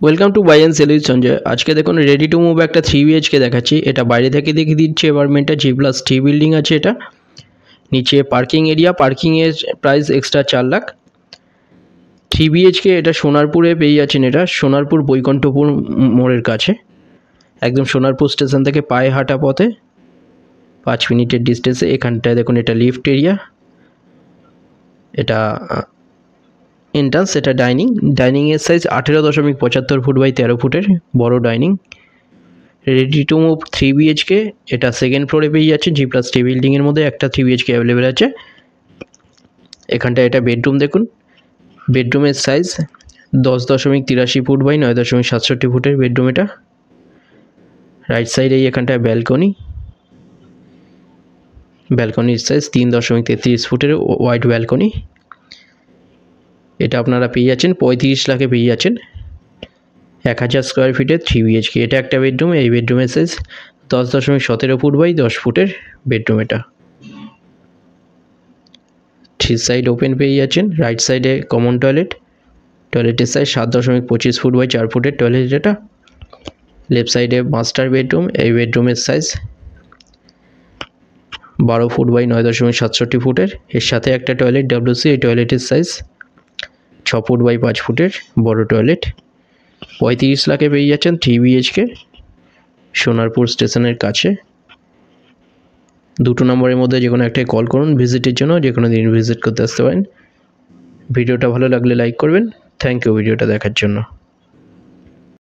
Welcome to buy and sales Sanjay. আজকে দেখুন ready to move একটা 3 BHK দেখাচ্ছি। এটা বাইরে থেকে দেখিয়ে দিচ্ছি। অ্যাপার্টমেন্টটা G+T বিল্ডিং আছে। এটা নিচে পার্কিং এরিয়া, পার্কিংয়ের প্রাইস এক্সট্রা 4 লাখ। 3 BHK এটা সোনারপুরে পেয়ে যাচ্ছেন। এটা সোনারপুর বৈকুণ্ঠপুর মোড়ের কাছে, একদম সোনারপুর স্টেশন থেকে পায়ে হাঁটা পথে 5 মিনিটের ডিস্টেন্সে। এখানটায় দেখুন এটা লিফট এরিয়া, এটা এন্ট্রান্স, এটা ডাইনিংয়ের সাইজ 18.75 ফুট বাই 13 ফুটের বড় dining. Ready to move 3 BHK এটা সেকেন্ড ফ্লোরে পেয়ে যাচ্ছে। G+T বিল্ডিংয়ের মধ্যে একটা 3 BHK অ্যাভেলেবেল আছে। এখানটা এটা বেডরুম দেখুন, বেডরুমের সাইজ 10.83 ফুট বাই 9.67 ফুটের বেডরুম এটা। রাইট সাইডে এখানটায় ব্যালকনির সাইজ 3.33 ফুটের ওয়াইড ব্যালকনি। এটা আপনারা পেয়ে যাচ্ছেন 35 লাখে পেয়ে যাচ্ছেন। 1000 স্কোয়ার ফিটের 3 BHK এটা একটা বেডরুম। এই বেডরুমের সাইজ 10.17 ফুট বাই 10 ফুটের বেডরুম এটা। 3 সাইড ওপেন পেয়ে যাচ্ছেন। রাইট সাইডে কমন টয়লেটের সাইজ 7.25 ফুট বাই 4 ফুটের টয়লেট এটা। লেফট সাইডে মাস্টার বেডরুম। এই বেডরুমের সাইজ 12 ফুট বাই 9.67 ফুটের। এর সাথে একটা টয়লেট WC। এই টয়লেটের সাইজ 6 ফুট বাই 5 ফুটের বড় টয়লেট। 35 লাখে পেয়ে যাচ্ছেন 3 BHK সোনারপুর স্টেশনের কাছে। দুটো নম্বরের মধ্যে যে কোনো একটাই কল করুন ভিজিটের জন্য। যে কোনো দিন ভিজিট করতে আসতে পারেন। ভিডিওটা ভালো লাগলে লাইক করবেন। থ্যাংক ইউ ভিডিওটা দেখার জন্য।